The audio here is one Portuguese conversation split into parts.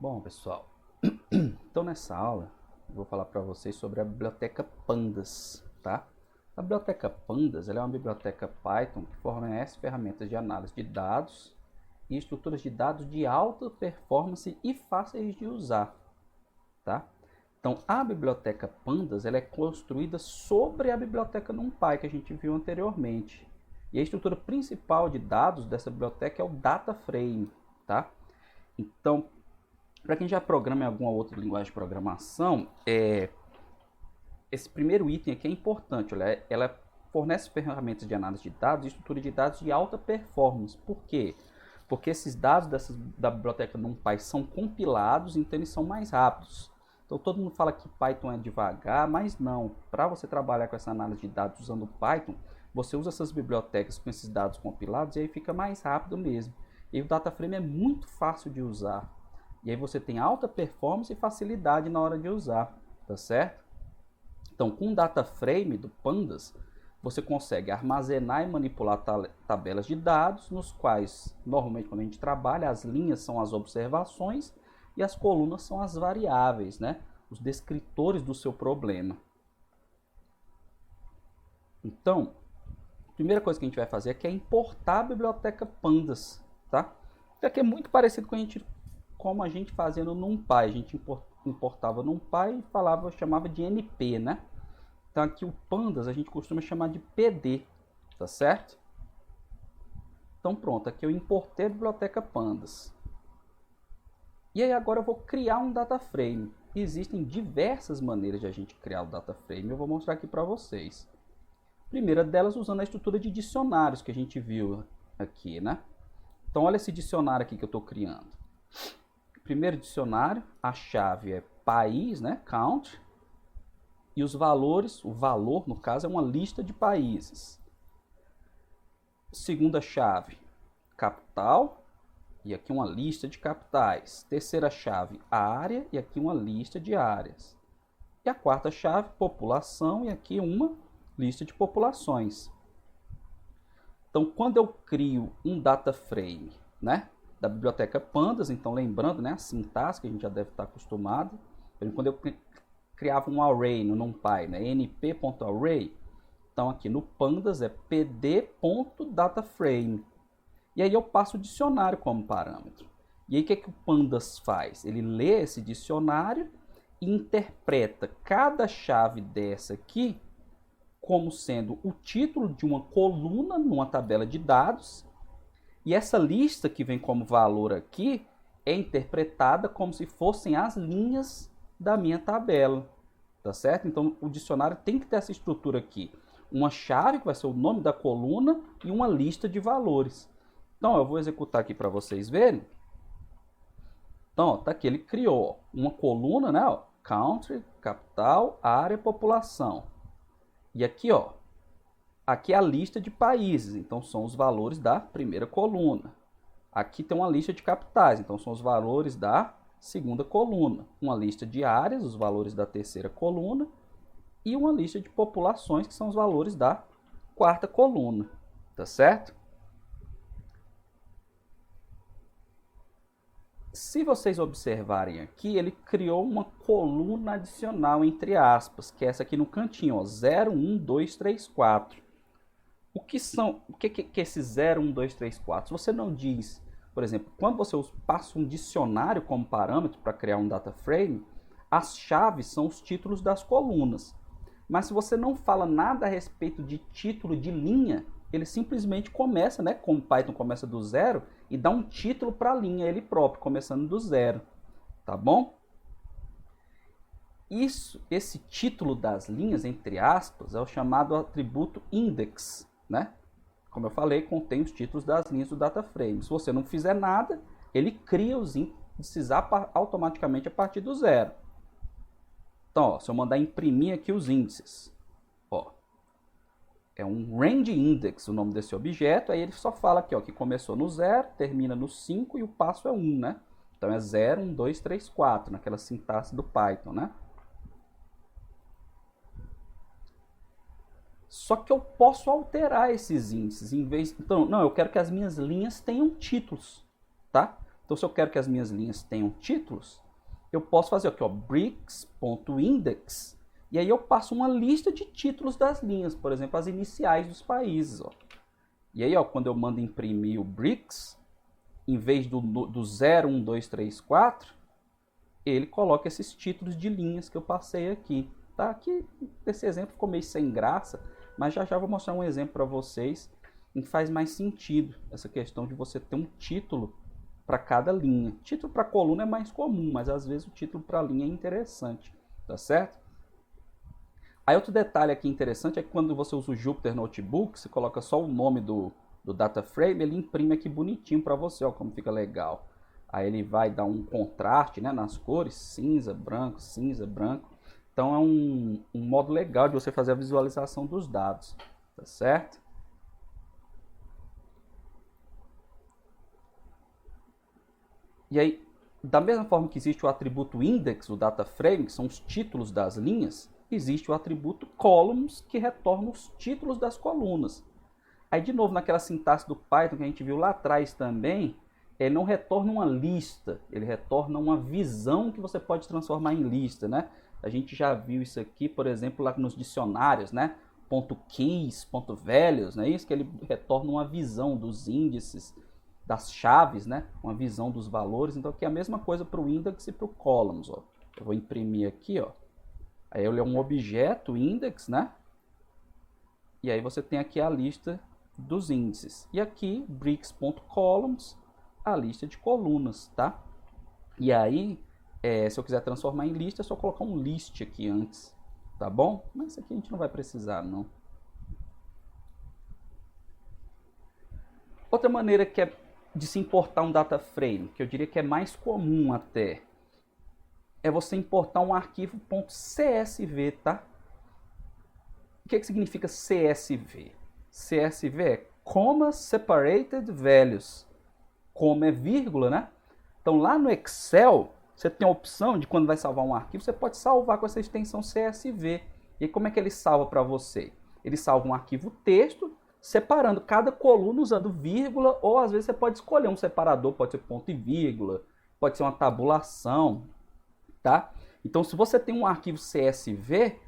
Bom, pessoal, então nessa aula eu vou falar para vocês sobre a biblioteca Pandas, tá? A biblioteca Pandas ela é uma biblioteca Python que fornece ferramentas de análise de dados e estruturas de dados de alta performance e fáceis de usar, tá? Então a biblioteca Pandas ela é construída sobre a biblioteca NumPy que a gente viu anteriormente. E a estrutura principal de dados dessa biblioteca é o data frame, tá? Então, para quem já programa em alguma outra linguagem de programação, esse primeiro item aqui é importante. Olha, ela fornece ferramentas de análise de dados e estrutura de dados de alta performance. Por quê? Porque esses dados da biblioteca NumPy são compilados, então eles são mais rápidos. Então todo mundo fala que Python é devagar, mas não. Para você trabalhar com essa análise de dados usando Python, você usa essas bibliotecas com esses dados compilados e aí fica mais rápido mesmo. E o DataFrame é muito fácil de usar. E aí você tem alta performance e facilidade na hora de usar, tá certo? Então, com o DataFrame do Pandas, você consegue armazenar e manipular tabelas de dados, nos quais, normalmente, quando a gente trabalha, as linhas são as observações e as colunas são as variáveis, né? Os descritores do seu problema. Então, a primeira coisa que a gente vai fazer aqui é importar a biblioteca Pandas, tá? Isso aqui é muito parecido com como a gente fazia no NumPy. A gente importava NumPy e chamava de NP, né? Então aqui o Pandas a gente costuma chamar de PD, tá certo? Então pronto, aqui eu importei a biblioteca Pandas. E aí agora eu vou criar um data frame. Existem diversas maneiras de a gente criar o data frame, eu vou mostrar aqui para vocês. A primeira delas usando a estrutura de dicionários que a gente viu aqui, né? Então olha esse dicionário aqui que eu estou criando. Primeiro dicionário, a chave é país, né, country, e os valores, o valor no caso é uma lista de países. Segunda chave, capital, e aqui uma lista de capitais. Terceira chave, área, e aqui uma lista de áreas. E a quarta chave, população, e aqui uma lista de populações. Então, quando eu crio um data frame, né, da biblioteca Pandas, então lembrando, né, a sintaxe que a gente já deve estar acostumado. Quando eu criava um array no NumPy, né, np.array, então aqui no Pandas é pd.dataframe. E aí eu passo o dicionário como parâmetro. E aí o que o Pandas faz? Ele lê esse dicionário e interpreta cada chave dessa aqui como sendo o título de uma coluna numa tabela de dados. E essa lista que vem como valor aqui é interpretada como se fossem as linhas da minha tabela, tá certo? Então o dicionário tem que ter essa estrutura aqui. Uma chave que vai ser o nome da coluna e uma lista de valores. Então eu vou executar aqui para vocês verem. Então ó, tá aqui, ele criou uma coluna, né? Ó, country, capital, área, população. E aqui, ó, aqui é a lista de países, então são os valores da primeira coluna. Aqui tem uma lista de capitais, então são os valores da segunda coluna. Uma lista de áreas, os valores da terceira coluna. E uma lista de populações, que são os valores da quarta coluna. Tá certo? Se vocês observarem aqui, ele criou uma coluna adicional, entre aspas, que é essa aqui no cantinho, ó, 0, 1, 2, 3, 4. O que é esse 0, 1, 2, 3, 4? Se você não diz, por exemplo, quando você passa um dicionário como parâmetro para criar um data frame, as chaves são os títulos das colunas. Mas se você não fala nada a respeito de título de linha, ele simplesmente começa, né, como o Python começa do zero, e dá um título para a linha ele próprio, começando do zero. Tá bom? Esse título das linhas, entre aspas, é o chamado atributo index, né? Como eu falei, contém os títulos das linhas do data frame. Se você não fizer nada, ele cria os índices automaticamente a partir do zero. Então, ó, se eu mandar imprimir aqui os índices, ó, é um range index o nome desse objeto, aí ele só fala aqui, ó, que começou no 0, termina no 5 e o passo é 1, né? Então é 0, 1, 2, 3, 4, naquela sintaxe do Python, né? Só que eu posso alterar esses índices. Então, não, eu quero que as minhas linhas tenham títulos, tá? Então, se eu quero que as minhas linhas tenham títulos, eu posso fazer aqui, ó, BRICS.index, e aí eu passo uma lista de títulos das linhas, por exemplo, as iniciais dos países, ó. E aí, ó, quando eu mando imprimir o BRICS, em vez do 0, 1, 2, 3, 4, ele coloca esses títulos de linhas que eu passei aqui. Tá? Aqui, esse exemplo ficou meio sem graça, mas já já vou mostrar um exemplo para vocês em que faz mais sentido essa questão de você ter um título para cada linha. Título para coluna é mais comum, mas às vezes o título para linha é interessante, tá certo? Aí outro detalhe aqui interessante é que quando você usa o Jupyter Notebook, você coloca só o nome do data frame, ele imprime aqui bonitinho para você, ó, como fica legal. Aí ele vai dar um contraste, né, nas cores, cinza, branco, Então é um modo legal de você fazer a visualização dos dados, tá certo? E aí, da mesma forma que existe o atributo index, o data frame, que são os títulos das linhas, existe o atributo columns, que retorna os títulos das colunas. Aí, de novo, naquela sintaxe do Python que a gente viu lá atrás também, ele não retorna uma lista, ele retorna uma visão que você pode transformar em lista, né? A gente já viu isso aqui, por exemplo, lá nos dicionários, né? .keys, .values, não é isso? Que ele retorna uma visão dos índices, das chaves, né? Uma visão dos valores. Então, aqui é a mesma coisa para o index e para o columns, ó. Eu vou imprimir aqui, ó. Aí ele é um objeto, index, né? E aí você tem aqui a lista dos índices. E aqui, bricks.columns, a lista de colunas, tá? E aí, se eu quiser transformar em lista, é só colocar um list aqui antes, tá bom? Mas isso aqui a gente não vai precisar, não. Outra maneira que é de se importar um data frame, que eu diria que é mais comum até, é você importar um arquivo .csv, tá? O que significa CSV? CSV é Comma Separated Values. Comma é vírgula, né? Então lá no Excel, você tem a opção de quando vai salvar um arquivo, você pode salvar com essa extensão CSV. E como é que ele salva para você? Ele salva um arquivo texto, separando cada coluna usando vírgula, ou às vezes você pode escolher um separador, pode ser ponto e vírgula, pode ser uma tabulação, tá? Então se você tem um arquivo CSV,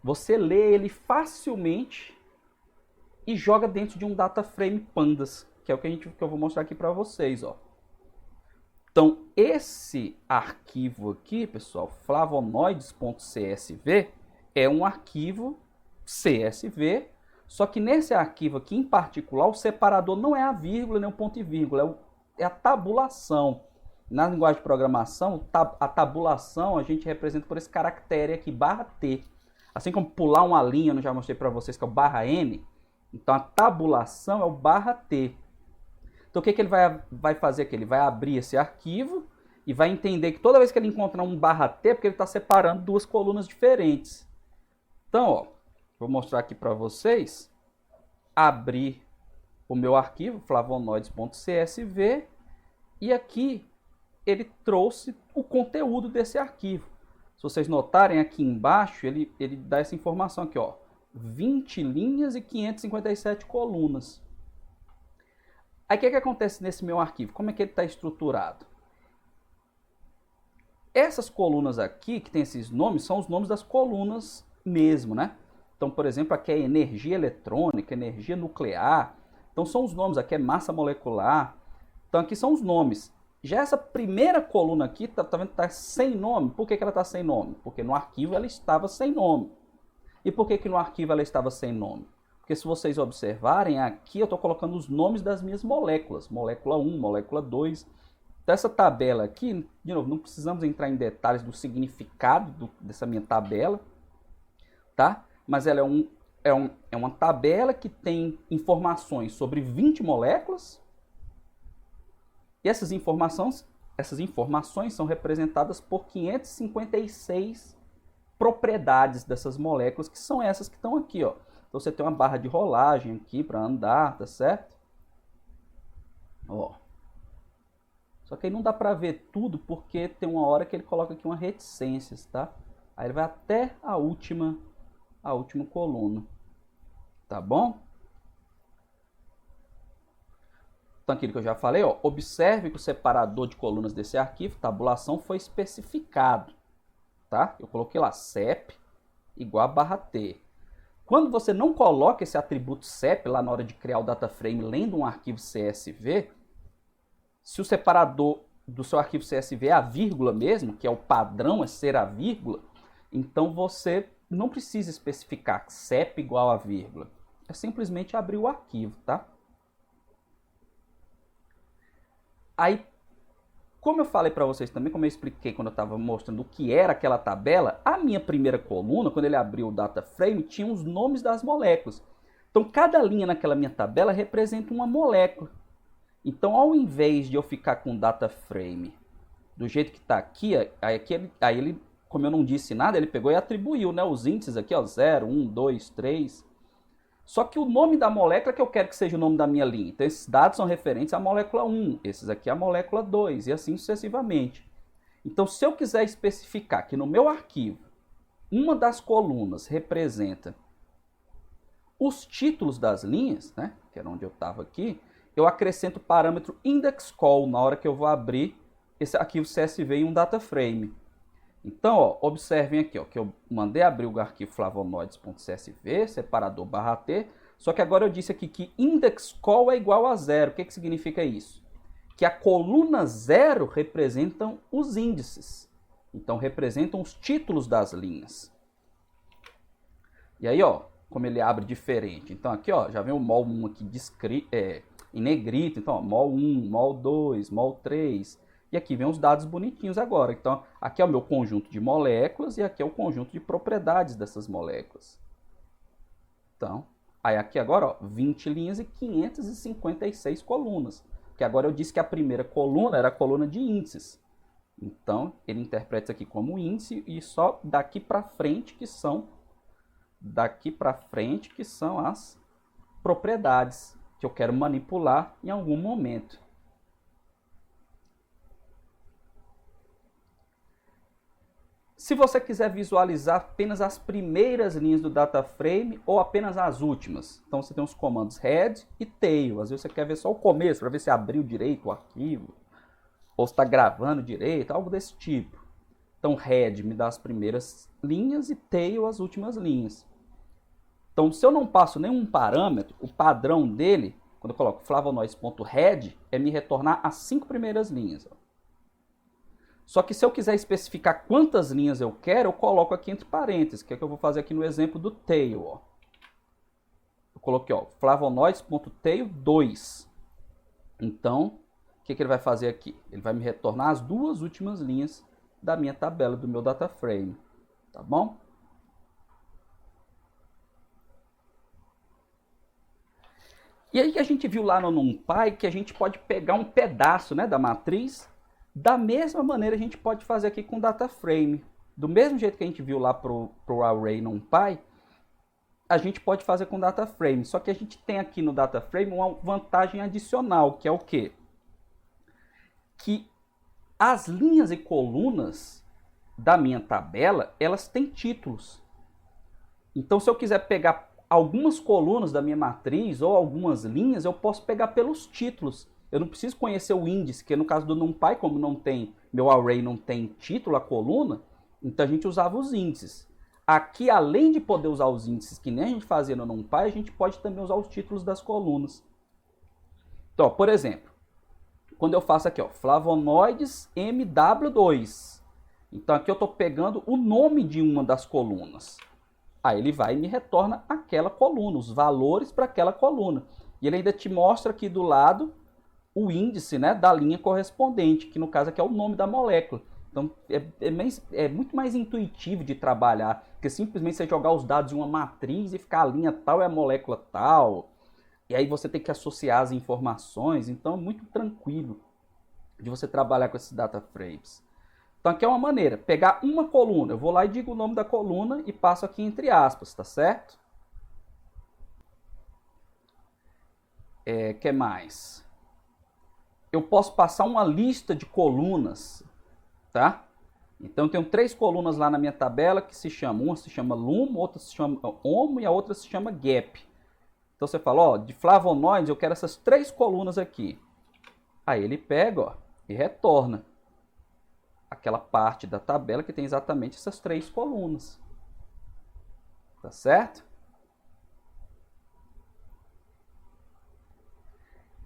você lê ele facilmente e joga dentro de um data frame pandas, que é o que eu vou mostrar aqui para vocês, ó. Então, esse arquivo aqui, pessoal, flavonoides.csv, é um arquivo CSV, só que nesse arquivo aqui, em particular, o separador não é a vírgula nem o ponto e vírgula, é a tabulação. Na linguagem de programação, a tabulação a gente representa por esse caractere aqui, barra T. Assim como pular uma linha, eu já mostrei para vocês que é o barra N, então a tabulação é o barra T. Então o que ele vai fazer aqui? Ele vai abrir esse arquivo e vai entender que toda vez que ele encontrar um barra T, é porque ele está separando duas colunas diferentes. Então, ó, vou mostrar aqui para vocês. Abrir o meu arquivo, flavonoides.csv, e aqui ele trouxe o conteúdo desse arquivo. Se vocês notarem aqui embaixo, ele dá essa informação aqui, ó. 20 linhas e 557 colunas. Aí o que acontece nesse meu arquivo? Como é que ele está estruturado? Essas colunas aqui, que tem esses nomes, são os nomes das colunas mesmo, né? Então, por exemplo, aqui é energia eletrônica, energia nuclear. Então, são os nomes. Aqui é massa molecular. Então, aqui são os nomes. Já essa primeira coluna aqui, tá vendo que está sem nome. Por que ela está sem nome? Porque no arquivo ela estava sem nome. E por que no arquivo ela estava sem nome? Porque se vocês observarem, aqui eu estou colocando os nomes das minhas moléculas. Molécula 1, molécula 2. Então essa tabela aqui, de novo, não precisamos entrar em detalhes do significado dessa minha tabela, tá? Mas ela é uma tabela que tem informações sobre 20 moléculas. E essas informações são representadas por 556 propriedades dessas moléculas, que são essas que estão aqui, ó. Então você tem uma barra de rolagem aqui para andar, tá certo? Ó. Só que aí não dá para ver tudo, porque tem uma hora que ele coloca aqui uma reticências, tá? Aí ele vai até a última coluna. Tá bom? Então, aquilo que eu já falei, ó, observe que o separador de colunas desse arquivo, tabulação, foi especificado. Tá? Eu coloquei lá, CEP igual a barra T. Quando você não coloca esse atributo CEP lá na hora de criar o data frame lendo um arquivo CSV, se o separador do seu arquivo CSV é a vírgula mesmo, que é o padrão, é ser a vírgula, então você não precisa especificar CEP igual a vírgula. É simplesmente abrir o arquivo, tá? Aí, como eu falei para vocês também, como eu expliquei quando eu estava mostrando o que era aquela tabela, a minha primeira coluna, quando ele abriu o data frame, tinha os nomes das moléculas. Então, cada linha naquela minha tabela representa uma molécula. Então, ao invés de eu ficar com o data frame do jeito que está aqui, aí ele, como eu não disse nada, ele pegou e atribuiu, né, os índices aqui, ó, 0, 1, 2, 3. Só que o nome da molécula que eu quero que seja o nome da minha linha. Então, esses dados são referentes à molécula 1, esses aqui à molécula 2, e assim sucessivamente. Então, se eu quiser especificar que no meu arquivo, uma das colunas representa os títulos das linhas, né, que era onde eu estava aqui, eu acrescento o parâmetro indexCol na hora que eu vou abrir esse arquivo CSV em um data frame. Então, ó, observem aqui, ó, que eu mandei abrir o arquivo flavonoides.csv, separador barra T, só que agora eu disse aqui que indexCol é igual a 0. O que significa isso? Que a coluna 0 representam os índices. Então, representam os títulos das linhas. E aí, ó, como ele abre diferente. Então, aqui, ó, já vem o mol 1 aqui em negrito. Então, ó, mol 1, mol 2, mol 3... E aqui vem os dados bonitinhos agora. Então, aqui é o meu conjunto de moléculas e aqui é o conjunto de propriedades dessas moléculas. Então, aí aqui agora, ó, 20 linhas e 556 colunas. Porque agora eu disse que a primeira coluna era a coluna de índices. Então, ele interpreta isso aqui como índice e só daqui para frente que são as propriedades que eu quero manipular em algum momento. Se você quiser visualizar apenas as primeiras linhas do data frame ou apenas as últimas, então você tem os comandos head e tail. Às vezes você quer ver só o começo para ver se abriu direito o arquivo ou se está gravando direito, algo desse tipo. Então head me dá as primeiras linhas e tail as últimas linhas. Então se eu não passo nenhum parâmetro, o padrão dele, quando eu coloco flavonoides.head, é me retornar as 5 primeiras linhas. Só que se eu quiser especificar quantas linhas eu quero, eu coloco aqui entre parênteses, que é o que eu vou fazer aqui no exemplo do tail. Ó. Eu coloquei flavonoides.tail 2. Então, o que ele vai fazer aqui? Ele vai me retornar as 2 últimas linhas da minha tabela, do meu data frame. Tá bom? E aí que a gente viu lá no NumPy que a gente pode pegar um pedaço, né, da matriz. Da mesma maneira a gente pode fazer aqui com o data frame. Do mesmo jeito que a gente viu lá para o array NumPy, a gente pode fazer com o data frame. Só que a gente tem aqui no data frame uma vantagem adicional, que é o quê? Que as linhas e colunas da minha tabela, elas têm títulos. Então, se eu quiser pegar algumas colunas da minha matriz ou algumas linhas, eu posso pegar pelos títulos. Eu não preciso conhecer o índice, que no caso do NumPy, como não tem, meu array não tem título, a coluna, então a gente usava os índices. Aqui, além de poder usar os índices, que nem a gente fazia no NumPy, a gente pode também usar os títulos das colunas. Então, por exemplo, quando eu faço aqui, ó, flavonoides MW2. Então aqui eu estou pegando o nome de uma das colunas. Aí ele vai e me retorna aquela coluna, os valores para aquela coluna. E ele ainda te mostra aqui do lado o índice, né, da linha correspondente, que no caso aqui é o nome da molécula. Então é muito mais intuitivo de trabalhar, que simplesmente você jogar os dados em uma matriz e ficar a linha tal é a molécula tal. E aí você tem que associar as informações, então é muito tranquilo de você trabalhar com esses data frames. Então aqui é uma maneira, pegar uma coluna, eu vou lá e digo o nome da coluna e passo aqui entre aspas, tá certo? Que mais? Eu posso passar uma lista de colunas, tá? Então eu tenho 3 colunas lá na minha tabela que se chamam, uma se chama LUM, outra se chama HOMO e a outra se chama GAP. Então você fala, ó, de flavonoides eu quero essas 3 colunas aqui. Aí ele pega, ó, e retorna aquela parte da tabela que tem exatamente essas 3 colunas. Tá certo?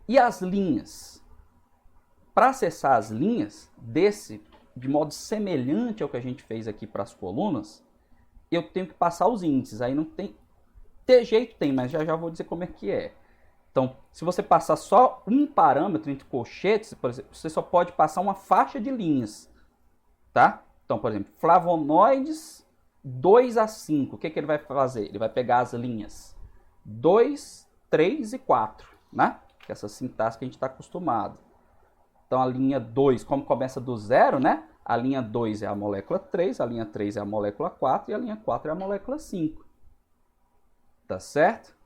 E as linhas? Para acessar as linhas de modo semelhante ao que a gente fez aqui para as colunas, eu tenho que passar os índices. Aí não tem... Ter jeito tem, mas já vou dizer como é que é. Então, se você passar só um parâmetro entre colchetes, por exemplo, você só pode passar uma faixa de linhas. Tá? Então, por exemplo, flavonoides 2 a 5. O que ele vai fazer? Ele vai pegar as linhas 2, 3 e 4. Né? Que é essa sintaxe que a gente está acostumado. Então, a linha 2, como começa do zero, né? A linha 2 é a molécula 3, a linha 3 é a molécula 4 e a linha 4 é a molécula 5. Tá certo?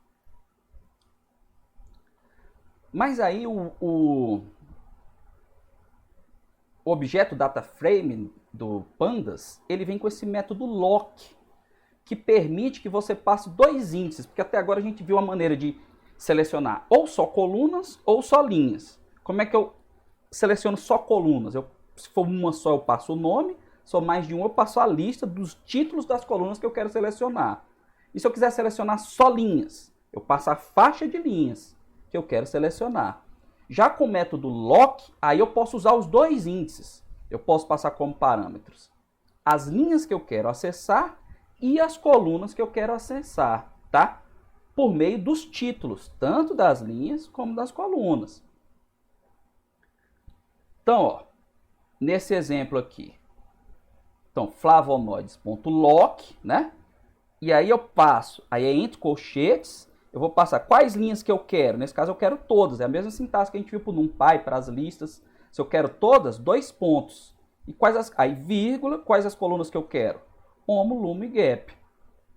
Mas aí o objeto data frame do Pandas, ele vem com esse método lock, que permite que você passe 2 índices, porque até agora a gente viu a maneira de selecionar ou só colunas ou só linhas. Como é que eu seleciono só colunas? Se for uma só, eu passo o nome. Se for mais de um, eu passo a lista dos títulos das colunas que eu quero selecionar. E se eu quiser selecionar só linhas, eu passo a faixa de linhas que eu quero selecionar. Já com o método lock, aí eu posso usar os 2 índices. Eu posso passar como parâmetros as linhas que eu quero acessar e as colunas que eu quero acessar, tá? Por meio dos títulos, tanto das linhas como das colunas. Então, ó, nesse exemplo aqui, então, flavonoides.lock, né? E aí eu passo, aí é entre colchetes, eu vou passar quais linhas que eu quero. Nesse caso eu quero todas, é a mesma sintaxe que a gente viu para o NumPy, para as listas. Se eu quero todas, 2 pontos. E aí vírgula, quais as colunas que eu quero? Homo, lume e gap.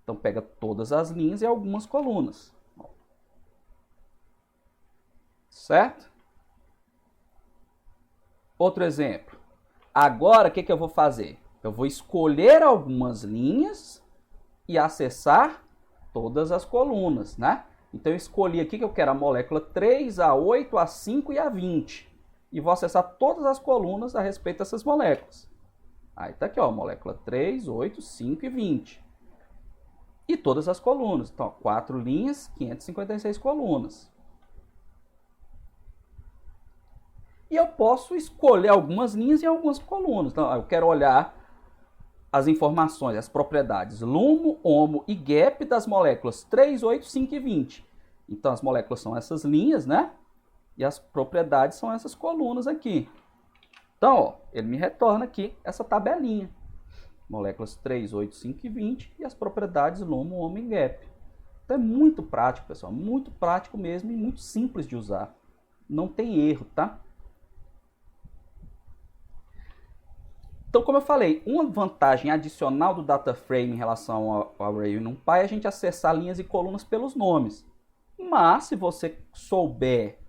Então pega todas as linhas e algumas colunas. Certo? Outro exemplo. Agora o que eu vou fazer? Eu vou escolher algumas linhas e acessar todas as colunas, né? Então eu escolhi aqui que eu quero a molécula 3, a 8, a 5 e a 20. E vou acessar todas as colunas a respeito dessas moléculas. Aí tá aqui, ó, molécula 3, 8, 5 e 20. E todas as colunas. Então, 4 linhas, 556 colunas. E eu posso escolher algumas linhas e algumas colunas. Então, eu quero olhar as informações, as propriedades LUMO, HOMO e GAP das moléculas 3, 8, 5 e 20. Então, as moléculas são essas linhas, né? E as propriedades são essas colunas aqui. Então, ó, ele me retorna aqui essa tabelinha. Moléculas 3, 8, 5 e 20 e as propriedades LUMO, HOMO e GAP. Então, é muito prático, pessoal. Muito prático mesmo e muito simples de usar. Não tem erro, tá? Então, como eu falei, uma vantagem adicional do DataFrame em relação ao Array e NumPy é a gente acessar linhas e colunas pelos nomes. Mas, se você souber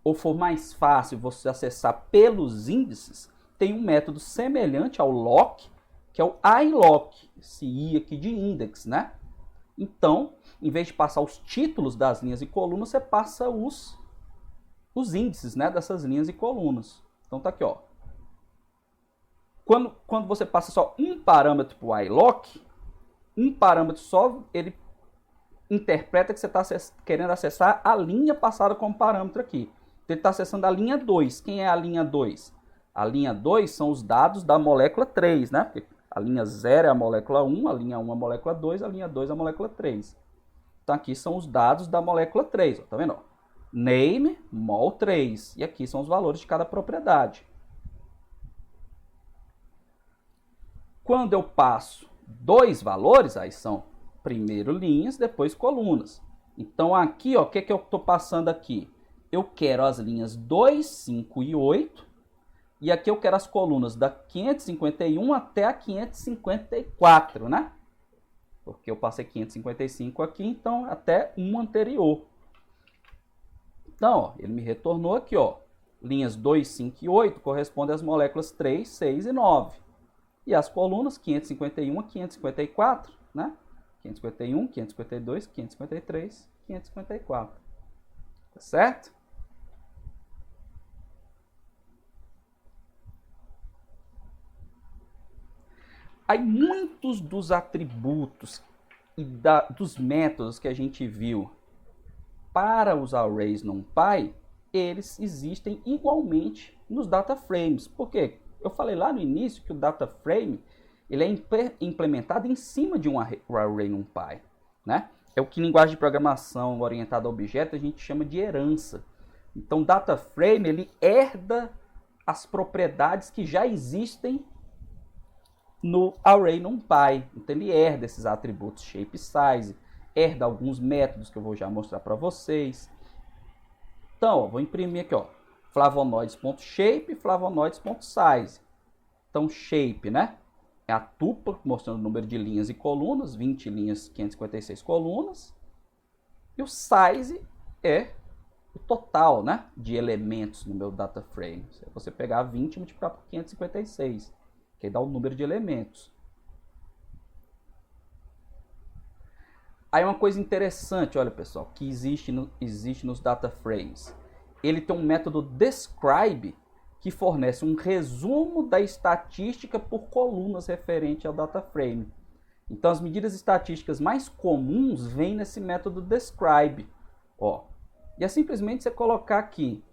ou for mais fácil você acessar pelos índices, tem um método semelhante ao lock, que é o ilock, esse I aqui de index, né? Então, em vez de passar os títulos das linhas e colunas, você passa os índices, né, dessas linhas e colunas. Então, tá aqui, ó. Quando você passa só um parâmetro para o ilock, um parâmetro só, ele interpreta que você está querendo acessar a linha passada como parâmetro aqui. Então, ele está acessando a linha 2. Quem é a linha 2? A linha 2 são os dados da molécula 3, né? Porque a linha 0 é a molécula 1, a linha 1 é a molécula 2, a linha 2 é a molécula 3. Então, aqui são os dados da molécula 3. Ó, tá vendo? Ó? Name, mol 3. E aqui são os valores de cada propriedade. Quando eu passo 2 valores, aí são primeiro linhas, depois colunas. Então aqui, ó, o que eu estou passando aqui? Eu quero as linhas 2, 5 e 8. E aqui eu quero as colunas da 551 até a 554, né? Porque eu passei 555 aqui, então até um anterior. Então, ó, ele me retornou aqui, ó. Linhas 2, 5 e 8 correspondem às moléculas 3, 6 e 9. E as colunas 551 a 554, né? 551, 552, 553, 554. Tá certo? Aí muitos dos atributos e dos métodos que a gente viu para os arrays NumPy, eles existem igualmente nos data frames. Por quê? Eu falei lá no início que o data frame ele é implementado em cima de um array NumPy, né? É o que em linguagem de programação orientada a objeto a gente chama de herança. Então, o data frame ele herda as propriedades que já existem no array NumPy. Então, ele herda esses atributos shape, size, herda alguns métodos que eu vou já mostrar para vocês. Então, ó, vou imprimir aqui, ó, flavonoids.shape, flavonoids.size. Então, shape, né? É a tuple, mostrando o número de linhas e colunas, 20 linhas, 556 colunas. E o size é o total, né, de elementos no meu data frame. Se você pegar 20 e multiplicar por 556, que aí dá o número de elementos. Aí uma coisa interessante, olha pessoal, que existe nos data frames. Ele tem um método describe que fornece um resumo da estatística por colunas referente ao data frame. Então as medidas estatísticas mais comuns vêm nesse método describe. Ó, e é simplesmente você colocar aqui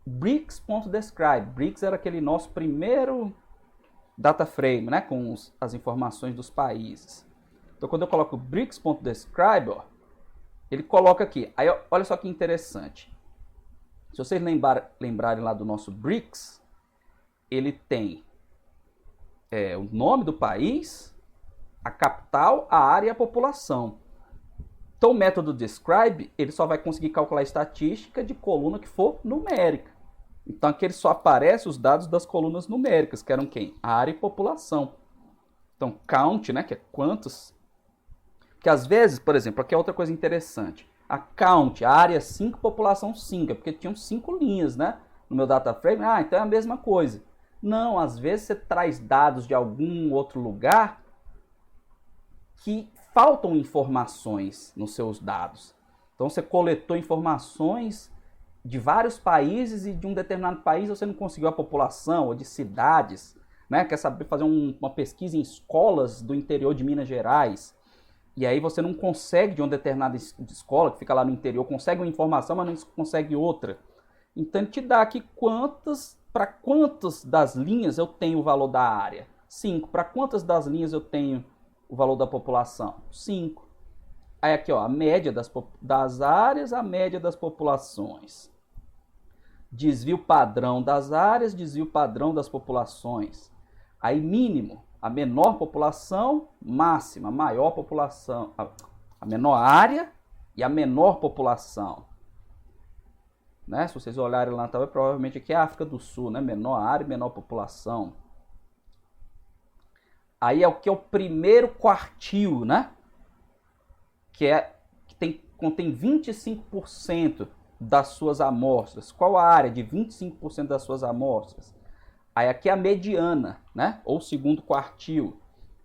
bricks.describe. Bricks era aquele nosso primeiro data frame, né, com as informações dos países. Então, quando eu coloco bricks.describe, ó, ele coloca aqui. Aí, olha só que interessante. Se vocês lembrarem lá do nosso bricks, ele tem o nome do país, a capital, a área e a população. Então, o método describe, ele só vai conseguir calcular a estatística de coluna que for numérica. Então, aqui ele só aparece os dados das colunas numéricas, que eram quem? A área e população. Então, count, né, que é quantos. Que às vezes, por exemplo, aqui é outra coisa interessante. A count, a área 5, população 5, é porque tinham 5 linhas, né? No meu data frame, então é a mesma coisa. Não, às vezes você traz dados de algum outro lugar que faltam informações nos seus dados. Então você coletou informações de vários países e de um determinado país você não conseguiu a população ou de cidades, né? Quer saber fazer uma pesquisa em escolas do interior de Minas Gerais. E aí você não consegue de uma determinada escola, que fica lá no interior, consegue uma informação, mas não consegue outra. Então ele te dá aqui para quantas das linhas eu tenho o valor da área? 5. Para quantas das linhas eu tenho o valor da população? 5. Aí aqui, ó, a média das áreas, a média das populações. Desvio padrão das áreas, desvio padrão das populações. Aí mínimo, a menor população, máxima, a maior população, a menor área e a menor população. Né? Se vocês olharem lá, provavelmente aqui é a África do Sul, né? Menor área e menor população. Aí é o que é o primeiro quartil, né? Que contém 25% das suas amostras. Qual a área de 25% das suas amostras? Aí aqui é a mediana, né? Ou segundo quartil,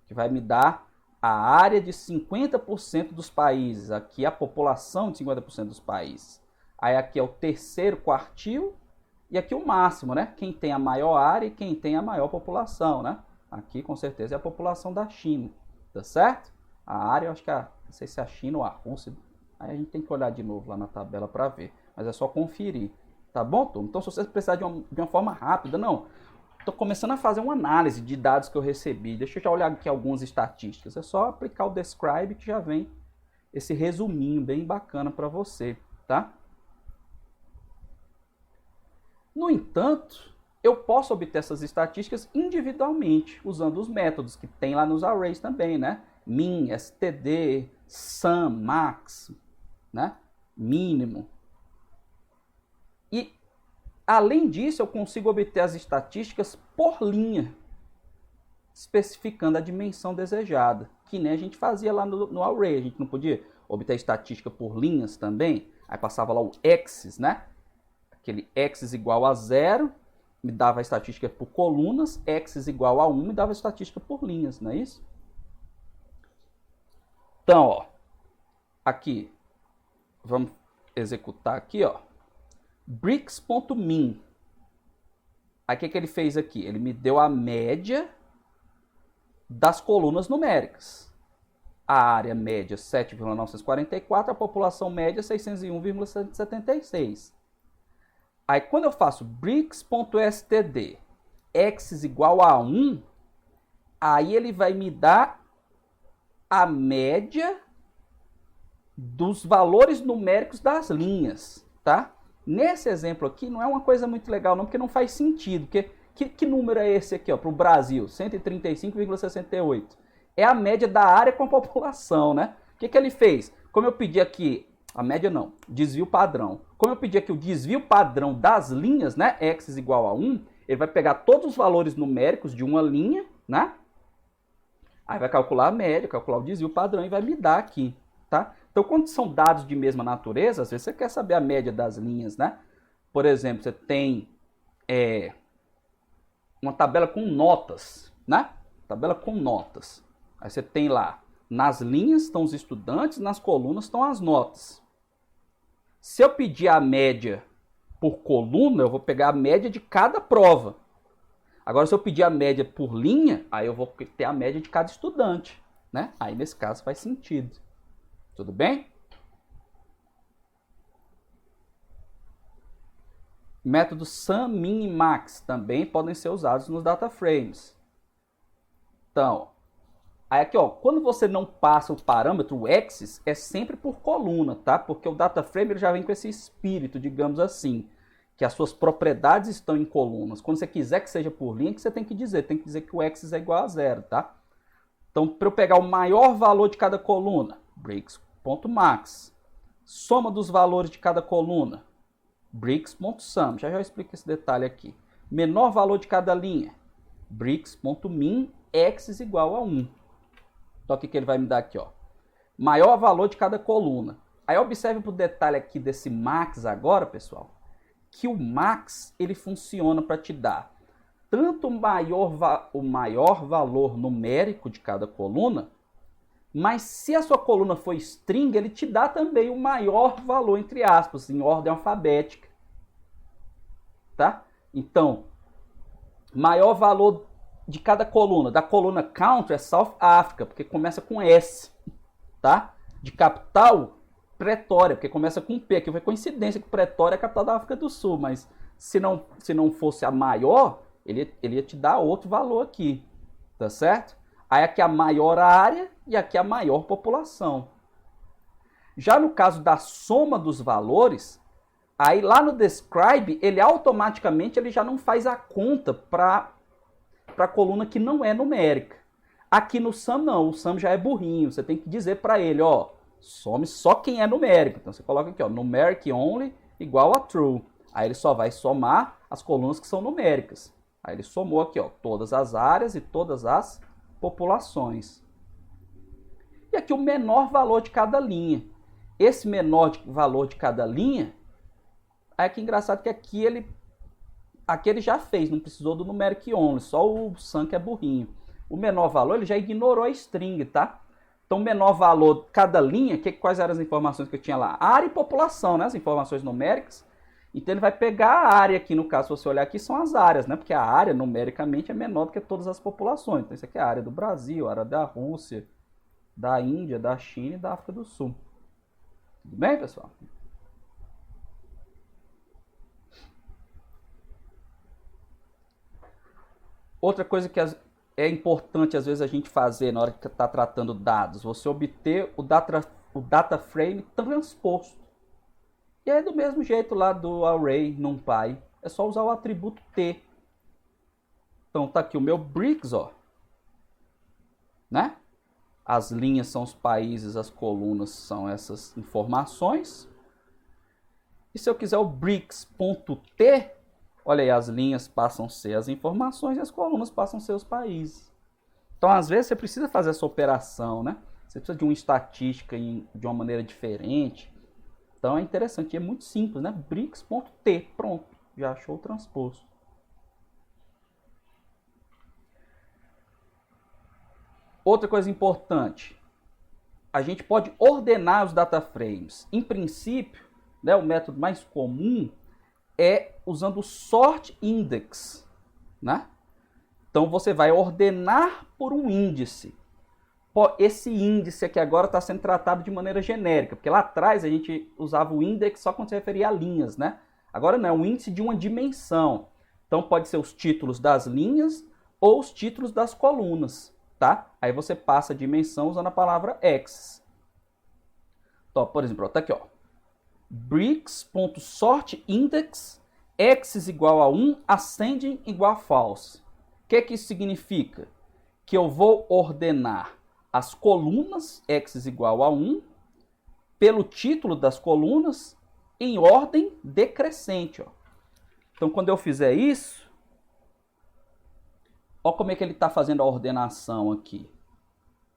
que vai me dar a área de 50% dos países. Aqui é a população de 50% dos países. Aí aqui é o terceiro quartil e aqui o máximo, né? Quem tem a maior área e quem tem a maior população, né? Aqui com certeza é a população da China, tá certo? A área, eu acho que não sei se é a China ou a Rússia. Aí a gente tem que olhar de novo lá na tabela para ver. Mas é só conferir, tá bom, turma? Então se você precisar de uma forma rápida, não... Estou começando a fazer uma análise de dados que eu recebi. Deixa eu já olhar aqui algumas estatísticas. É só aplicar o describe que já vem esse resuminho bem bacana para você, tá? No entanto, eu posso obter essas estatísticas individualmente, usando os métodos que tem lá nos arrays também, né? Min, std, sum, max, né? Mínimo. E além disso, eu consigo obter as estatísticas por linha, especificando a dimensão desejada, que nem a gente fazia lá no array. A gente não podia obter estatística por linhas também? Aí passava lá o axis, né? Aquele axis igual a 0, me dava a estatística por colunas, axis igual a 1, me dava a estatística por linhas, não é isso? Então, ó, aqui, vamos executar aqui, ó. Bricks.min. Aí o que ele fez aqui? Ele me deu a média das colunas numéricas. A área média 7,944, a população média 601,176. Aí quando eu faço bricks.std x igual a 1, aí ele vai me dar a média dos valores numéricos das linhas, tá? Nesse exemplo aqui não é uma coisa muito legal não, porque não faz sentido. Que número é esse aqui, ó, para o Brasil? 135,68. É a média da área com a população, né? O que ele fez? Como eu pedi aqui, a média não, desvio padrão. Como eu pedi aqui o desvio padrão das linhas, né? X igual a 1, ele vai pegar todos os valores numéricos de uma linha, né? Aí vai calcular a média, calcular o desvio padrão e vai me dar aqui, tá? Então, quando são dados de mesma natureza, às vezes você quer saber a média das linhas, né? Por exemplo, você tem uma tabela com notas, né? Tabela com notas. Aí você tem lá, nas linhas estão os estudantes, nas colunas estão as notas. Se eu pedir a média por coluna, eu vou pegar a média de cada prova. Agora, se eu pedir a média por linha, aí eu vou ter a média de cada estudante, né? Aí, nesse caso, faz sentido. Tudo bem? Métodos sum, min e max também podem ser usados nos data frames. Então, aí aqui, ó, quando você não passa o parâmetro, o axis, é sempre por coluna, tá? Porque o data frame ele já vem com esse espírito, digamos assim, que as suas propriedades estão em colunas. Quando você quiser que seja por linha, que você tem que dizer que o axis é igual a 0, tá? Então, para eu pegar o maior valor de cada coluna, bricks.max. Soma dos valores de cada coluna, bricks.sum. Já explico esse detalhe aqui. Menor valor de cada linha, bricks.min, x igual a 1. Então, o que ele vai me dar aqui, ó? Maior valor de cada coluna. Aí, observe para o detalhe aqui desse max agora, pessoal, que o max, ele funciona para te dar tanto o maior valor numérico de cada coluna, mas se a sua coluna for string, ele te dá também o maior valor, entre aspas, em ordem alfabética. Tá? Então, maior valor de cada coluna. Da coluna country é South Africa, porque começa com S. Tá? De capital, Pretória, porque começa com P. Aqui foi coincidência que Pretória é a capital da África do Sul, mas se não fosse a maior, ele ia te dar outro valor aqui. Tá certo? Aí aqui a maior área e aqui a maior população. Já no caso da soma dos valores, aí lá no describe, ele automaticamente já não faz a conta para a coluna que não é numérica. Aqui no sum não, o sum já é burrinho, você tem que dizer para ele, ó, some só quem é numérico. Então você coloca aqui, ó, numeric only igual a true. Aí ele só vai somar as colunas que são numéricas. Aí ele somou aqui, ó, todas as áreas e todas as populações. E aqui o menor valor de cada linha. Esse menor valor de cada linha, é que engraçado que aqui ele já fez, não precisou do numeric only, só o sum que é burrinho. O menor valor ele já ignorou a string, tá? Então menor valor cada linha, quais eram as informações que eu tinha lá? Área e população, né? As informações numéricas. Então ele vai pegar a área aqui, no caso, se você olhar aqui, são as áreas, né? Porque a área, numericamente, é menor do que todas as populações. Então isso aqui é a área do Brasil, a área da Rússia, da Índia, da China e da África do Sul. Tudo bem, pessoal? Outra coisa que é importante, às vezes, a gente fazer na hora que está tratando dados, você obter o data frame transposto. E é do mesmo jeito lá do array NumPy. É só usar o atributo T. Então tá aqui o meu bricks, ó. Né? As linhas são os países, as colunas são essas informações. E se eu quiser o bricks.t, olha aí, as linhas passam a ser as informações e as colunas passam a ser os países. Então, às vezes, você precisa fazer essa operação, né? Você precisa de uma estatística de uma maneira diferente. Então, é interessante. É muito simples, né? Bricks.t, pronto. Já achou o transposto. Outra coisa importante. A gente pode ordenar os data frames. Em princípio, né, o método mais comum é usando o sort index, né? Então você vai ordenar por um índice. Esse índice aqui agora está sendo tratado de maneira genérica, porque lá atrás a gente usava o index só quando se referia a linhas, né? Agora não, é um índice de uma dimensão. Então pode ser os títulos das linhas ou os títulos das colunas, tá? Aí você passa a dimensão usando a palavra axis. Então, por exemplo, tá aqui, ó. Bricks.sortIndex axis igual a 1, ascending igual a false. O que isso significa? Que eu vou ordenar as colunas, axis igual a 1, pelo título das colunas, em ordem decrescente. Ó. Então, quando eu fizer isso, olha como é que ele está fazendo a ordenação aqui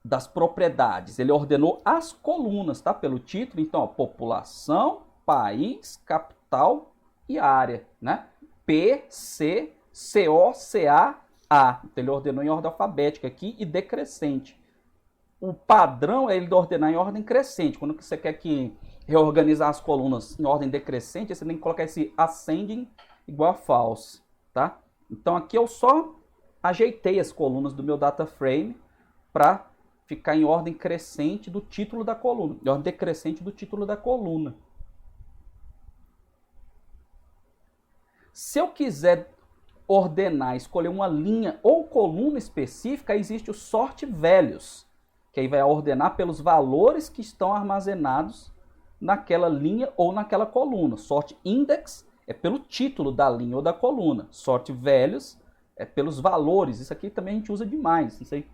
das propriedades. Ele ordenou as colunas, tá? Pelo título. Então, ó, população, país, capital e área, né? P, C, CO, CA, A. Então, ele ordenou em ordem alfabética aqui e decrescente. O padrão é ele ordenar em ordem crescente. Quando você quer reorganizar as colunas em ordem decrescente, você tem que colocar esse ascending igual a false, tá? Então, aqui eu só ajeitei as colunas do meu data frame para ficar em ordem crescente do título da coluna, em ordem decrescente do título da coluna. Se eu quiser ordenar, escolher uma linha ou coluna específica, existe o sort values, que aí vai ordenar pelos valores que estão armazenados naquela linha ou naquela coluna. Sort index é pelo título da linha ou da coluna. Sort values é pelos valores. Isso aqui também a gente usa demais. Não sei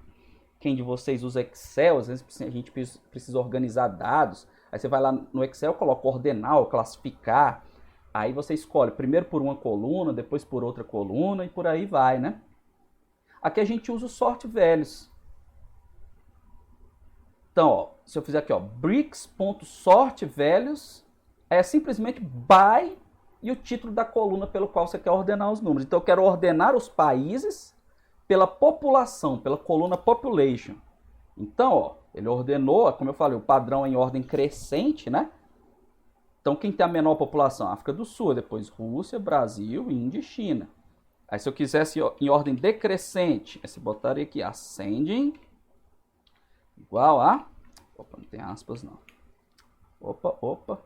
quem de vocês usa Excel, às vezes a gente precisa organizar dados. Aí você vai lá no Excel, coloca ordenar ou classificar. Aí você escolhe primeiro por uma coluna, depois por outra coluna e por aí vai, né? Aqui a gente usa o sort values. Então, ó, se eu fizer aqui, ó, bricks.sortValues é simplesmente by e o título da coluna pelo qual você quer ordenar os números. Então, eu quero ordenar os países pela população, pela coluna population. Então, ó, ele ordenou, como eu falei, o padrão é em ordem crescente, né? Então, quem tem a menor população? África do Sul, depois Rússia, Brasil, Índia e China. Aí, se eu quisesse em ordem decrescente, você botaria aqui ascending igual a... Opa, não tem aspas, não. Opa.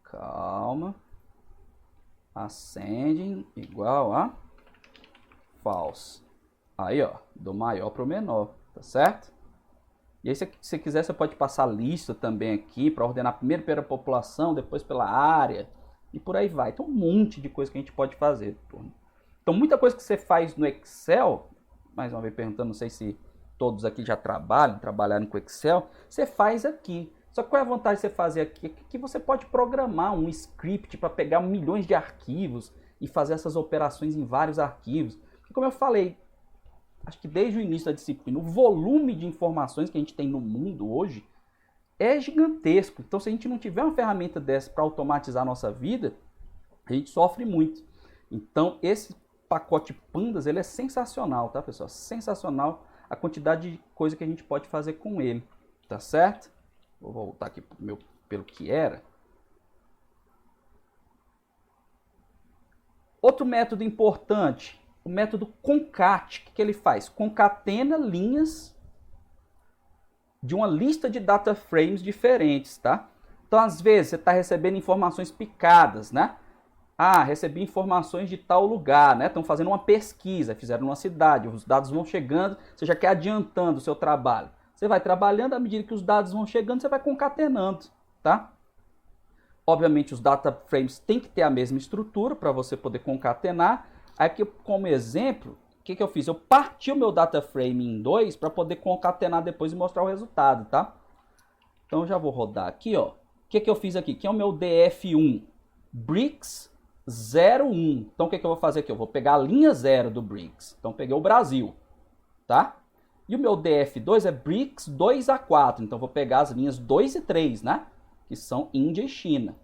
Calma. Ascending igual a false. Aí, ó, do maior para o menor, tá certo? E aí, se você quiser, você pode passar a lista também aqui para ordenar primeiro pela população, depois pela área e por aí vai. Tem um monte de coisa que a gente pode fazer, turma. Então, muita coisa que você faz no Excel, mais uma vez perguntando, não sei se todos aqui já trabalharam com Excel, você faz aqui. Só que qual é a vantagem de você fazer aqui? É que você pode programar um script para pegar milhões de arquivos e fazer essas operações em vários arquivos. Porque, como eu falei, acho que desde o início da disciplina, o volume de informações que a gente tem no mundo hoje é gigantesco. Então, se a gente não tiver uma ferramenta dessa para automatizar a nossa vida, a gente sofre muito. Então, esse pacote Pandas, ele é sensacional, tá, pessoal? Sensacional a quantidade de coisa que a gente pode fazer com ele, tá certo? Vou voltar aqui pelo que era. Outro método importante, o método concat. O que ele faz? Concatena linhas de uma lista de data frames diferentes, tá? Então, às vezes, você está recebendo informações picadas, né? Ah, recebi informações de tal lugar, né? Estão fazendo uma pesquisa, fizeram numa cidade, os dados vão chegando, você já quer adiantando o seu trabalho. Você vai trabalhando, à medida que os dados vão chegando, você vai concatenando, tá? Obviamente, os data frames têm que ter a mesma estrutura para você poder concatenar. Aqui, como exemplo, o que eu fiz? Eu parti o meu data frame em dois para poder concatenar depois e mostrar o resultado, tá? Então, eu já vou rodar aqui, ó. O que eu fiz aqui? Que é o meu DF1, Bricks 01. Então, o que eu vou fazer aqui? Eu vou pegar a linha 0 do Bricks. Então, peguei o Brasil, tá? E o meu DF2 é Bricks 2A4. Então, eu vou pegar as linhas 2 e 3, né? Que são Índia e China.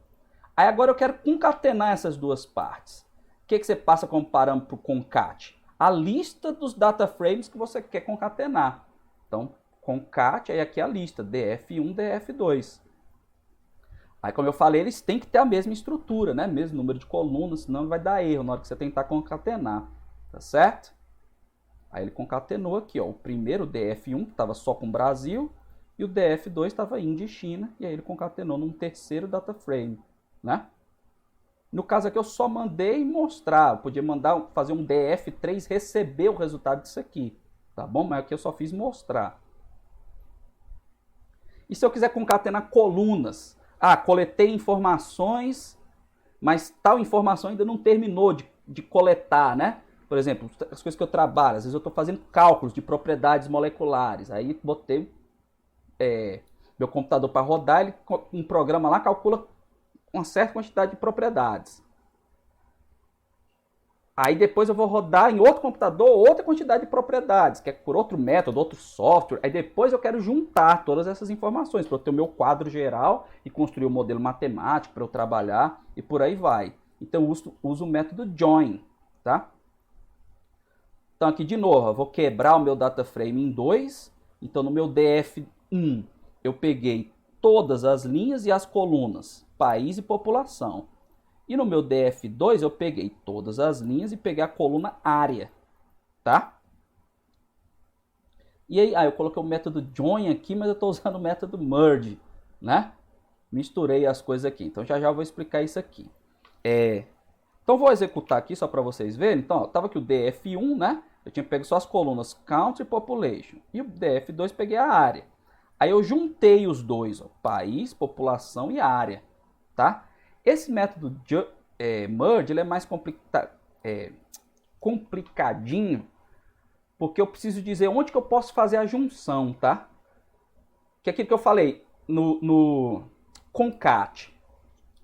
Aí, agora eu quero concatenar essas duas partes. O que você passa como parâmetro concat? A lista dos data frames que você quer concatenar. Então, concat, aí aqui é a lista, DF1, DF2. Aí, como eu falei, eles têm que ter a mesma estrutura, né? Mesmo número de colunas, senão vai dar erro na hora que você tentar concatenar, tá certo? Aí ele concatenou aqui, ó, o primeiro DF1, que estava só com o Brasil, e o DF2 estava Índia e China, e aí ele concatenou num terceiro data frame, né? No caso aqui eu só mandei mostrar, eu podia mandar fazer um DF3 receber o resultado disso aqui, tá bom? Mas aqui eu só fiz mostrar. E se eu quiser concatenar colunas? Ah, coletei informações, mas tal informação ainda não terminou de coletar, né? Por exemplo, as coisas que eu trabalho, às vezes eu estou fazendo cálculos de propriedades moleculares, aí botei meu computador para rodar, ele, um programa lá calcula uma certa quantidade de propriedades. Aí depois eu vou rodar em outro computador outra quantidade de propriedades, que é por outro método, outro software. Aí depois eu quero juntar todas essas informações para eu ter o meu quadro geral e construir o modelo matemático para eu trabalhar e por aí vai. Então eu uso o método join, tá? Então aqui de novo, eu vou quebrar o meu data frame em dois. Então no meu DF1 eu peguei todas as linhas e as colunas, país e população. E no meu DF2 eu peguei todas as linhas e peguei a coluna área, tá? E aí, eu coloquei o método join aqui, mas eu estou usando o método merge, né? Misturei as coisas aqui. Então já já vou explicar isso aqui. Então vou executar aqui só para vocês verem. Então, estava aqui o DF1, né? Eu tinha pego só as colunas country e population. E o DF2 peguei a área. Aí eu juntei os dois, ó, país, população e área, tá? Esse método merge ele é mais complicadinho, porque eu preciso dizer onde que eu posso fazer a junção, tá? Que é aquilo que eu falei no concat.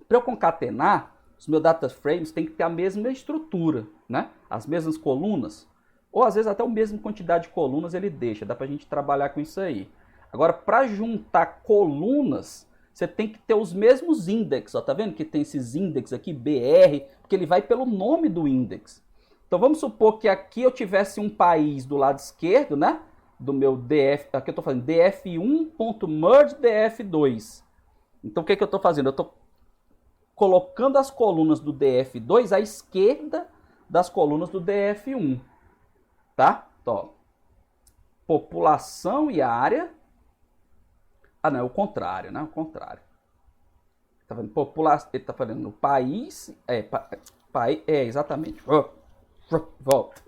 Para eu concatenar, os meus data frames têm que ter a mesma estrutura, né? As mesmas colunas, ou às vezes até a mesma quantidade de colunas ele deixa, dá pra gente trabalhar com isso aí. Agora, para juntar colunas, você tem que ter os mesmos índices, ó, tá vendo que tem esses índices aqui, BR, porque ele vai pelo nome do índice. Então vamos supor que aqui eu tivesse um país do lado esquerdo, né? Do meu DF, aqui eu estou fazendo df1.merge df2. Então o que eu estou fazendo? Eu estou colocando as colunas do df2 à esquerda das colunas do df1, tá? Então, ó, população e área. Ah, não, é o contrário, né? O contrário. Tá vendo? População, ele tá falando no país. Exatamente. Volta.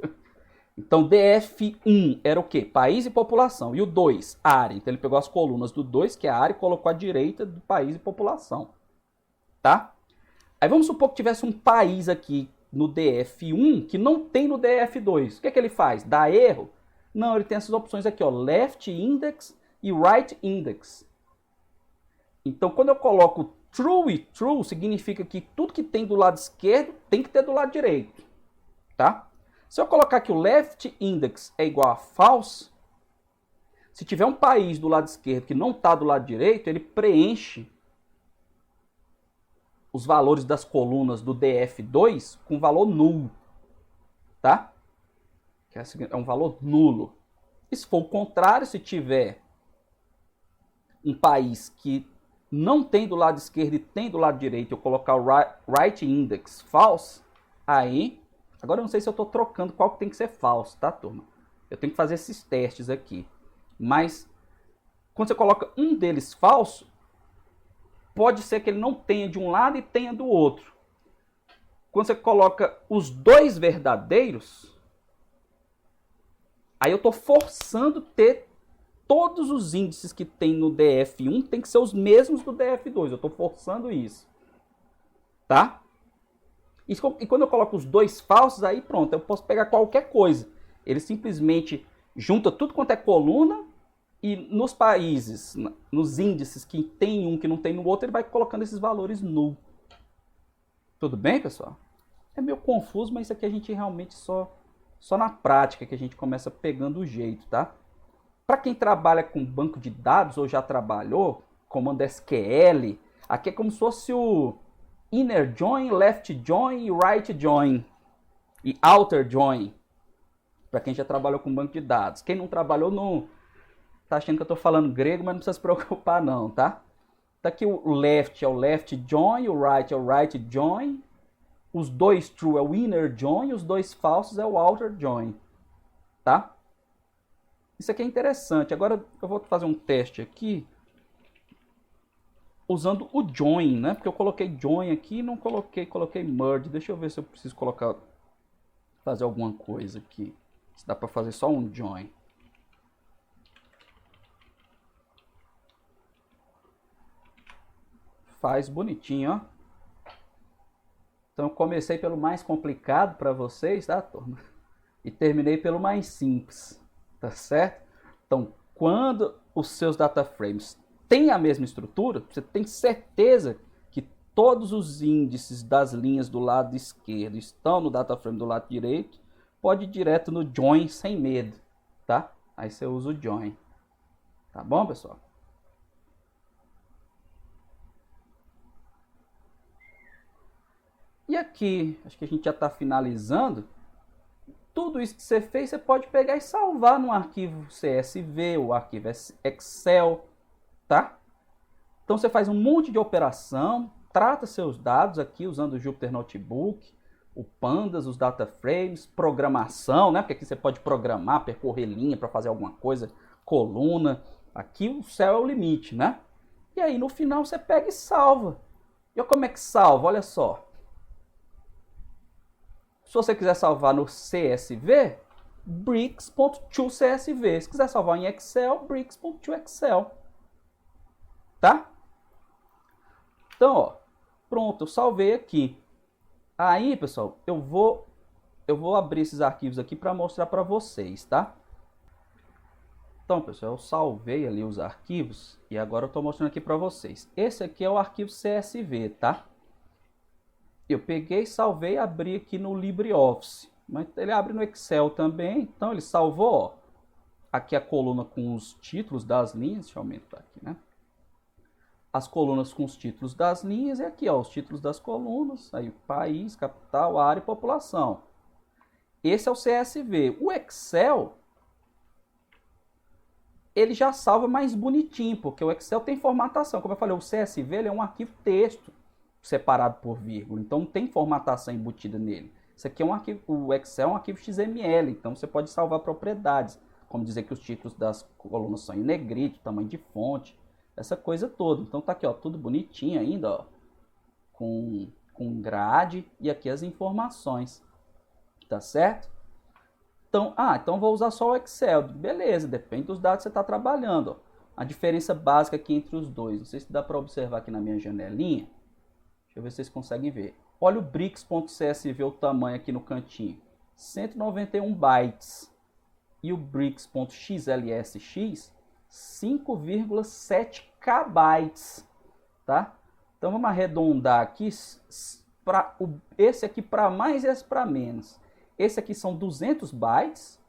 Então, DF1 era o quê? País e população. E o 2, área. Então, ele pegou as colunas do 2, que é a área, e colocou à direita do país e população. Tá? Aí vamos supor que tivesse um país aqui no DF1 que não tem no DF2. O que é que ele faz? Dá erro? Não, ele tem essas opções aqui, ó. Left index e right index. Então, quando eu coloco true e true, significa que tudo que tem do lado esquerdo tem que ter do lado direito, tá? Se eu colocar que o left index é igual a false, se tiver um país do lado esquerdo que não está do lado direito, ele preenche os valores das colunas do DF2 com valor nulo, tá? Que é um valor nulo. E se for o contrário, se tiver um país que não tem do lado esquerdo e tem do lado direito, eu colocar o right index false, aí, agora eu não sei se eu estou trocando qual que tem que ser falso, tá, turma? Eu tenho que fazer esses testes aqui. Mas, quando você coloca um deles falso, pode ser que ele não tenha de um lado e tenha do outro. Quando você coloca os dois verdadeiros, aí eu estou forçando ter todos os índices que tem no DF1 tem que ser os mesmos do DF2. Eu estou forçando isso. Tá? E quando eu coloco os dois falsos, aí pronto, eu posso pegar qualquer coisa. Ele simplesmente junta tudo quanto é coluna e nos países, nos índices que tem um que não tem no outro, ele vai colocando esses valores null. Tudo bem, pessoal? É meio confuso, mas isso aqui a gente realmente só na prática que a gente começa pegando o jeito, tá? Para quem trabalha com banco de dados ou já trabalhou, comando SQL, aqui é como se fosse o inner join, left join e right join. E outer join. Para quem já trabalhou com banco de dados. Quem não trabalhou, não tá achando que eu estou falando grego, mas não precisa se preocupar não, tá? Tá aqui o left é o left join, o right é o right join. Os dois true é o inner join, os dois falsos é o outer join. tá? Isso aqui é interessante. Agora eu vou fazer um teste aqui usando o join, né? Porque eu coloquei join aqui e não coloquei merge. Deixa eu ver se eu preciso fazer alguma coisa aqui. Se dá para fazer só um join. Faz bonitinho, ó. Então eu comecei pelo mais complicado para vocês, tá, turma? E terminei pelo mais simples, tá certo? Então, quando os seus data frames têm a mesma estrutura, você tem certeza que todos os índices das linhas do lado esquerdo estão no data frame do lado direito, pode ir direto no join sem medo, tá? Aí você usa o join. Tá bom, pessoal? E aqui, acho que a gente já está finalizando. Tudo isso que você fez, você pode pegar e salvar no arquivo CSV, o arquivo Excel, tá? Então você faz um monte de operação, trata seus dados aqui usando o Jupyter Notebook, o Pandas, os data frames, programação, né? Porque aqui você pode programar, percorrer linha para fazer alguma coisa, coluna. Aqui o céu é o limite, né? E aí no final você pega e salva. E olha como é que salva, olha só. Se você quiser salvar no CSV, bricks.toCSV. Se quiser salvar em Excel, bricks.toExcel. Tá? Então, ó, pronto, eu salvei aqui. Aí, pessoal, eu vou abrir esses arquivos aqui para mostrar para vocês, tá? Então, pessoal, eu salvei ali os arquivos e agora eu estou mostrando aqui para vocês. Esse aqui é o arquivo CSV, tá? Eu peguei, salvei, abri aqui no LibreOffice. Mas ele abre no Excel também. Então ele salvou, ó, aqui a coluna com os títulos das linhas. Deixa eu aumentar aqui, né? As colunas com os títulos das linhas. E aqui, ó, os títulos das colunas. Aí país, capital, área e população. Esse é o CSV. O Excel, ele já salva mais bonitinho, porque o Excel tem formatação. Como eu falei, o CSV ele é um arquivo texto separado por vírgula, então não tem formatação embutida nele. Isso aqui é um arquivo, o Excel é um arquivo XML, então você pode salvar propriedades, como dizer que os títulos das colunas são em negrito, tamanho de fonte, essa coisa toda. Então tá aqui, ó, tudo bonitinho ainda, ó, com grade e aqui as informações, tá certo? Então, então vou usar só o Excel, beleza, depende dos dados que você está trabalhando, ó. A diferença básica aqui entre os dois, não sei se dá para observar aqui na minha janelinha. Deixa eu ver se vocês conseguem ver. Olha o bricks.csv, o tamanho aqui no cantinho. 191 bytes. E o bricks.xlsx, 5,7 kbytes. Tá? Então vamos arredondar aqui. Esse aqui para mais e esse para menos. Esse aqui são 200 bytes.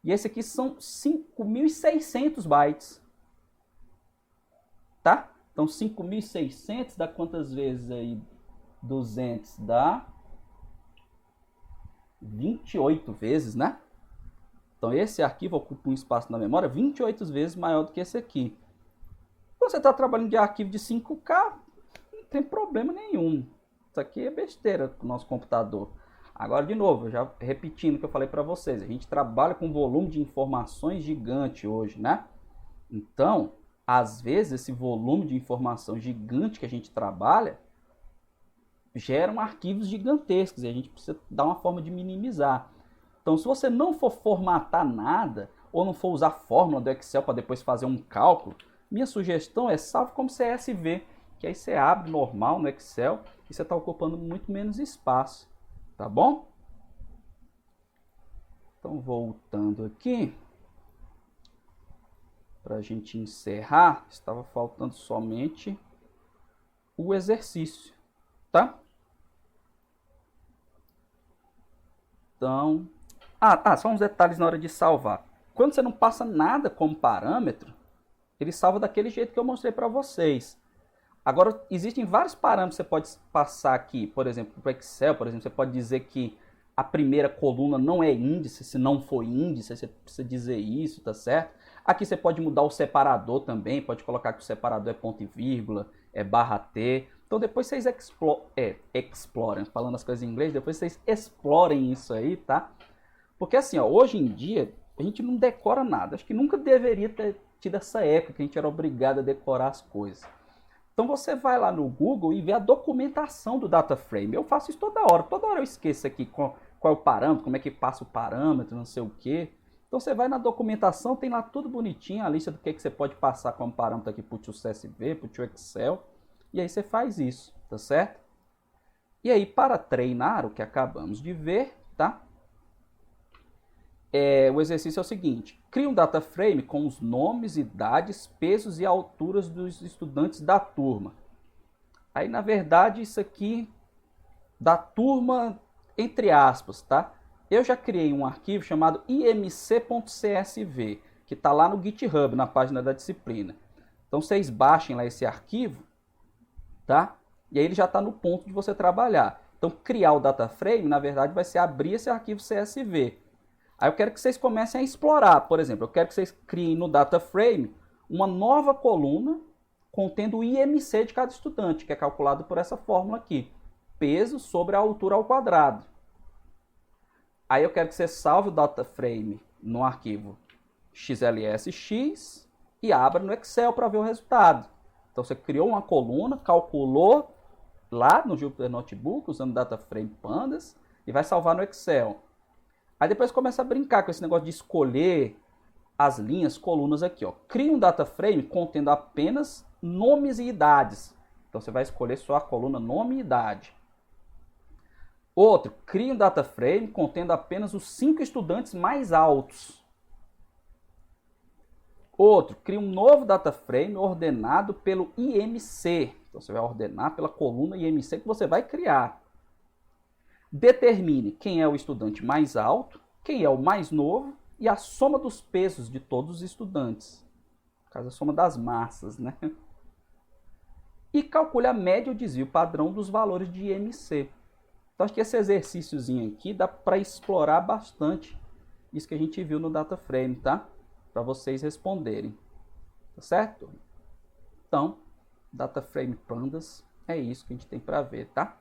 E esse aqui são 5.600 bytes. Tá? Então, 5.600 dá quantas vezes aí? 200 dá 28 vezes, né? Então, esse arquivo ocupa um espaço na memória 28 vezes maior do que esse aqui. Você está trabalhando de arquivo de 5K, não tem problema nenhum. Isso aqui é besteira do nosso computador. Agora, de novo, já repetindo o que eu falei para vocês, a gente trabalha com um volume de informações gigante hoje, né? Então, às vezes, esse volume de informação gigante que a gente trabalha geram arquivos gigantescos e a gente precisa dar uma forma de minimizar. Então, se você não for formatar nada ou não for usar a fórmula do Excel para depois fazer um cálculo, minha sugestão é salve como CSV, que aí você abre normal no Excel e você está ocupando muito menos espaço, tá bom? Então, voltando aqui, para a gente encerrar, estava faltando somente o exercício, tá? Então, só uns detalhes na hora de salvar. Quando você não passa nada como parâmetro, ele salva daquele jeito que eu mostrei para vocês. Agora, existem vários parâmetros que você pode passar aqui. Por exemplo, para o Excel, por exemplo, você pode dizer que a primeira coluna não é índice. Se não for índice, você precisa dizer isso, tá certo? Aqui você pode mudar o separador também. Pode colocar que o separador é ponto e vírgula, é barra T. Então, depois vocês explorem, falando as coisas em inglês, depois vocês explorem isso aí, tá? Porque assim, ó, hoje em dia, a gente não decora nada. Acho que nunca deveria ter tido essa época que a gente era obrigado a decorar as coisas. Então você vai lá no Google e vê a documentação do data frame. Eu faço isso toda hora eu esqueço aqui qual é o parâmetro, como é que passa o parâmetro, não sei o que. Então você vai na documentação, tem lá tudo bonitinho, a lista do que você pode passar como parâmetro aqui para o CSV, para o Excel. E aí você faz isso, tá certo? E aí para treinar o que acabamos de ver, tá? O exercício é o seguinte: cria um data frame com os nomes, idades, pesos e alturas dos estudantes da turma. Aí, na verdade, isso aqui da turma, entre aspas, tá? Eu já criei um arquivo chamado imc.csv, que está lá no GitHub, na página da disciplina. Então, vocês baixem lá esse arquivo, tá? E aí ele já está no ponto de você trabalhar. Então, criar o data frame, na verdade, vai ser abrir esse arquivo CSV. Aí eu quero que vocês comecem a explorar. Por exemplo, eu quero que vocês criem no data frame uma nova coluna contendo o IMC de cada estudante, que é calculado por essa fórmula aqui. Peso sobre a altura ao quadrado. Aí eu quero que você salve o data frame no arquivo xlsx e abra no Excel para ver o resultado. Então você criou uma coluna, calculou lá no Jupyter Notebook usando data frame pandas e vai salvar no Excel. Aí depois começa a brincar com esse negócio de escolher as linhas, colunas aqui, ó. Cria um data frame contendo apenas nomes e idades. Então você vai escolher só a coluna nome e idade. Outro, cria um data frame contendo apenas os 5 estudantes mais altos. Outro, cria um novo data frame ordenado pelo IMC. Então você vai ordenar pela coluna IMC que você vai criar. Determine quem é o estudante mais alto, quem é o mais novo e a soma dos pesos de todos os estudantes. No caso, a soma das massas, né? E calcule a média ou desvio padrão dos valores de IMC. Então, acho que esse exercíciozinho aqui dá para explorar bastante isso que a gente viu no data frame, tá? Para vocês responderem. Tá certo? Então, data frame pandas é isso que a gente tem para ver, tá?